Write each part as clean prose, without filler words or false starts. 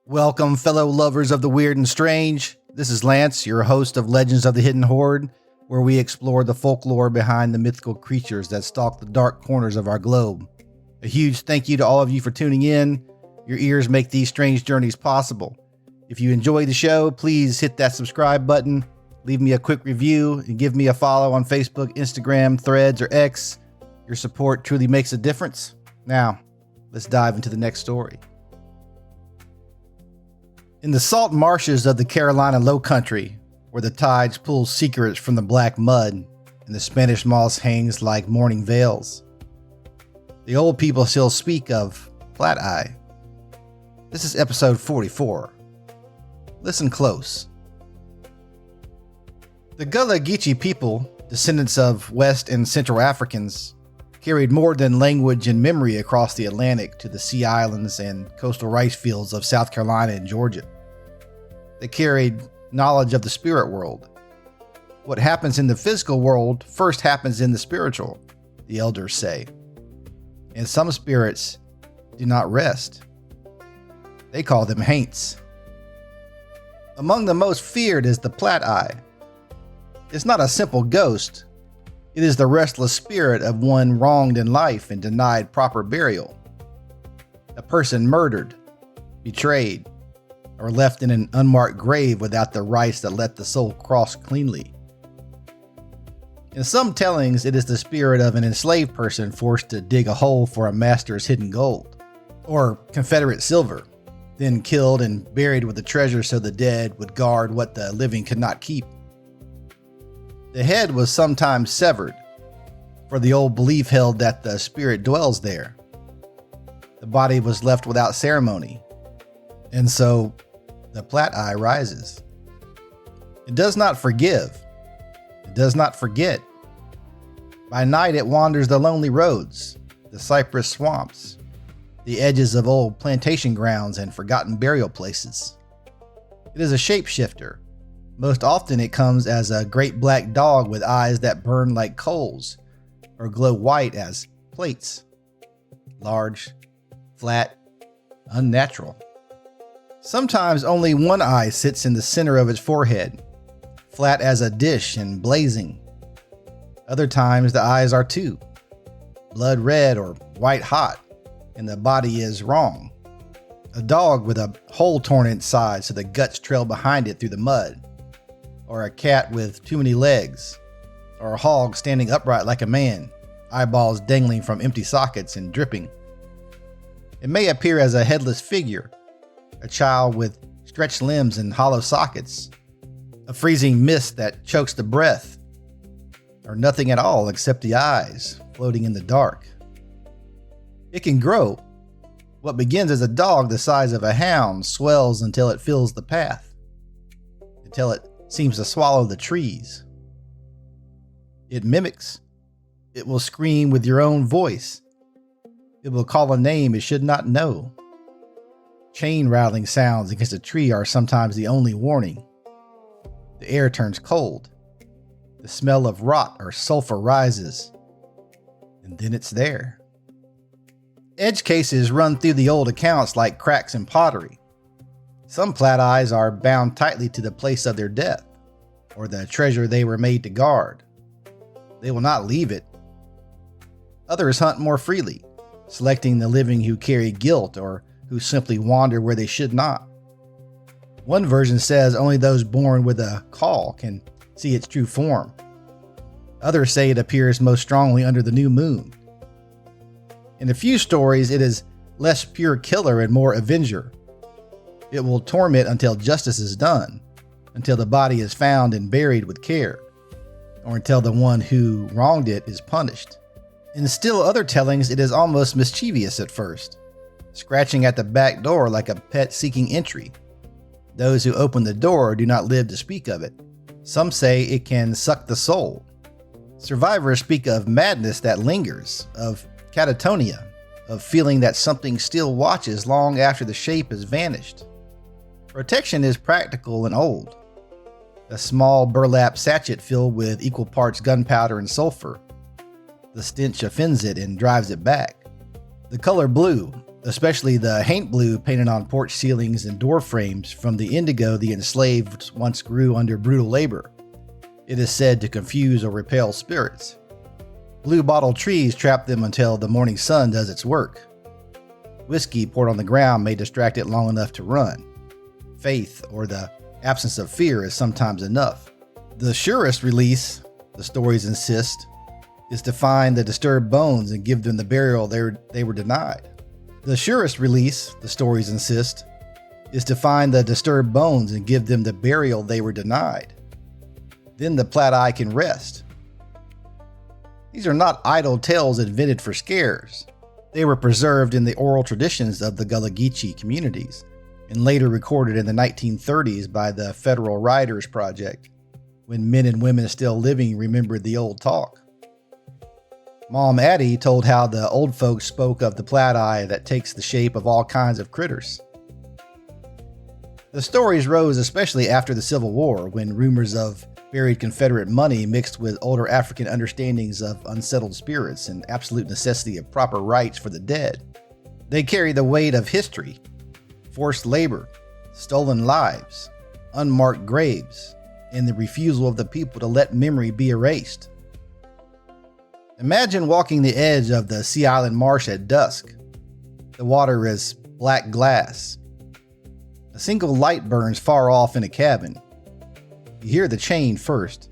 Welcome, fellow lovers of the weird and strange. This is Lance, your host of Legends of the Hidden Horde, where we explore the folklore behind the mythical creatures that stalk the dark corners of our globe. A huge thank you to all of you for tuning in. Your ears make these strange journeys possible. If you enjoy the show, please hit that subscribe button, leave me a quick review, and give me a follow on Facebook, Instagram, Threads, or X. Your support truly makes a difference. Now, let's dive into the next story. In the salt marshes of the Carolina Lowcountry, where the tides pull secrets from the black mud and the Spanish moss hangs like mourning veils, the old people still speak of Plat-eye. This is episode 44. Listen close. The Gullah-Geechee people, descendants of West and Central Africans, carried more than language and memory across the Atlantic to the sea islands and coastal rice fields of South Carolina and Georgia. They carried knowledge of the spirit world. What happens in the physical world first happens in the spiritual, the elders say. And some spirits do not rest. They call them haints. Among the most feared is the Plat-eye. It's not a simple ghost. It is the restless spirit of one wronged in life and denied proper burial. A person murdered, betrayed, or left in an unmarked grave without the rites that let the soul cross cleanly. In some tellings, it is the spirit of an enslaved person forced to dig a hole for a master's hidden gold, or Confederate silver, then killed and buried with the treasure so the dead would guard what the living could not keep. The head was sometimes severed, for the old belief held that the spirit dwells there. The body was left without ceremony, and so the Plat-eye rises. It does not forgive. It does not forget. By night it wanders the lonely roads, the cypress swamps, the edges of old plantation grounds and forgotten burial places. It is a shapeshifter. Most often it comes as a great black dog with eyes that burn like coals or glow white as plates. Large, flat, unnatural. Sometimes only one eye sits in the center of its forehead, flat as a dish and blazing. Other times the eyes are two, blood red or white hot, and the body is wrong. A dog with a hole torn in its side so the guts trail behind it through the mud. Or a cat with too many legs, or a hog standing upright like a man, eyeballs dangling from empty sockets and dripping. It may appear as a headless figure, a child with stretched limbs and hollow sockets, a freezing mist that chokes the breath, or nothing at all except the eyes floating in the dark. It can grow. What begins as a dog the size of a hound swells until it fills the path, until it seems to swallow the trees. It mimics. It will scream with your own voice. It will call a name it should not know. Chain rattling sounds against a tree are sometimes the only warning. The air turns cold. The smell of rot or sulfur rises. And then it's there. Edge cases run through the old accounts like cracks in pottery. Some Plat-eyes are bound tightly to the place of their death, or the treasure they were made to guard. They will not leave it. Others hunt more freely, selecting the living who carry guilt or who simply wander where they should not. One version says only those born with a call can see its true form. Others say it appears most strongly under the new moon. In a few stories, it is less pure killer and more avenger. It will torment until justice is done, until the body is found and buried with care, or until the one who wronged it is punished. In still other tellings, it is almost mischievous at first, scratching at the back door like a pet seeking entry. Those who open the door do not live to speak of it. Some say it can suck the soul. Survivors speak of madness that lingers, of catatonia, of feeling that something still watches long after the shape has vanished. Protection is practical and old. A small burlap sachet filled with equal parts gunpowder and sulfur. The stench offends it and drives it back. The color blue, especially the haint blue painted on porch ceilings and door frames from the indigo the enslaved once grew under brutal labor. It is said to confuse or repel spirits. Blue bottle trees trap them until the morning sun does its work. Whiskey poured on the ground may distract it long enough to run. Faith, or the absence of fear, is sometimes enough. The surest release, the stories insist, is to find the disturbed bones and give them the burial they were denied. The surest release, the stories insist, is to find the disturbed bones and give them the burial they were denied. Then the Plat-eye can rest. These are not idle tales invented for scares. They were preserved in the oral traditions of the Gullah-Geechee communities and later recorded in the 1930s by the Federal Writers Project, when men and women still living remembered the old talk. Mom Addie told how the old folks spoke of the Plat-eye that takes the shape of all kinds of critters. The stories rose especially after the Civil War, when rumors of buried Confederate money mixed with older African understandings of unsettled spirits and absolute necessity of proper rites for the dead. They carry the weight of history, forced labor, stolen lives, unmarked graves, and the refusal of the people to let memory be erased. Imagine walking the edge of the Sea Island marsh at dusk. The water is black glass. A single light burns far off in a cabin. You hear the chain first,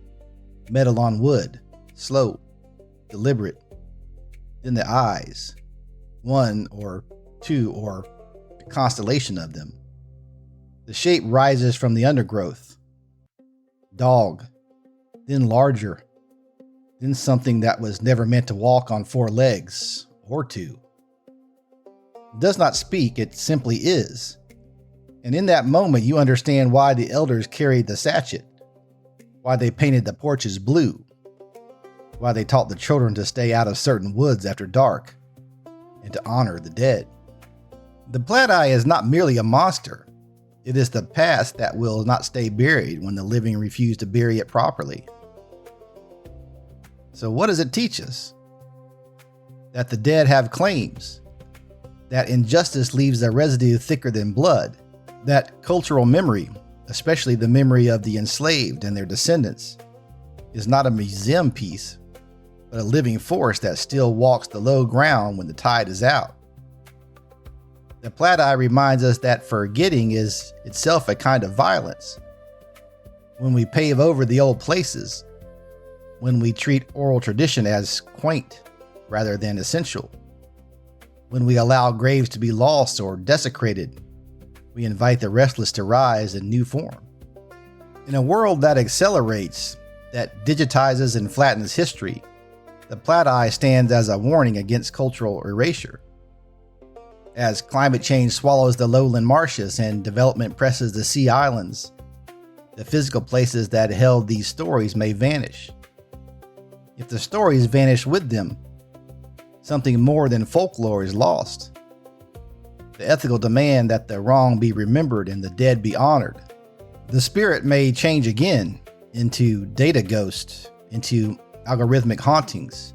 metal on wood, slow, deliberate. Then the eyes, one or two or a constellation of them. The shape rises from the undergrowth. Dog, then larger, then something that was never meant to walk on 4 legs, or 2. It does not speak, it simply is. And in that moment you understand why the elders carried the sachet, why they painted the porches blue, why they taught the children to stay out of certain woods after dark, and to honor the dead. The Plat-eye is not merely a monster, it is the past that will not stay buried when the living refuse to bury it properly. So what does it teach us? That the dead have claims, that injustice leaves a residue thicker than blood, that cultural memory, especially the memory of the enslaved and their descendants, is not a museum piece, but a living force that still walks the low ground when the tide is out. The Plat-eye reminds us that forgetting is itself a kind of violence. When we pave over the old places, when we treat oral tradition as quaint rather than essential, when we allow graves to be lost or desecrated, we invite the restless to rise in new form. In a world that accelerates, that digitizes and flattens history, the Plat-eye stands as a warning against cultural erasure. As climate change swallows the lowland marshes and development presses the sea islands, the physical places that held these stories may vanish. If the stories vanish with them, something more than folklore is lost. The ethical demand that the wrong be remembered and the dead be honored. The spirit may change again into data ghosts, into algorithmic hauntings,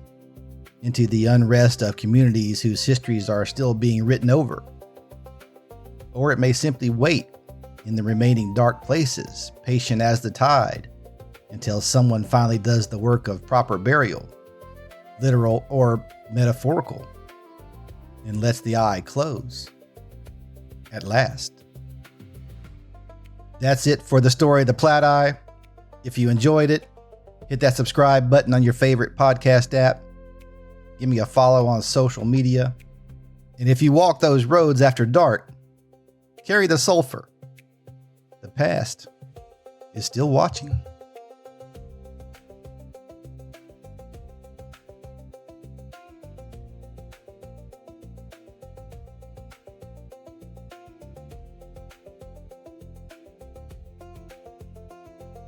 into the unrest of communities whose histories are still being written over. Or it may simply wait in the remaining dark places, patient as the tide, until someone finally does the work of proper burial, literal or metaphorical, and lets the eye close at last. That's it for the story of the Plat-eye. If you enjoyed it, hit that subscribe button on your favorite podcast app. Give me a follow on social media. And if you walk those roads after dark, carry the sulfur. The past is still watching.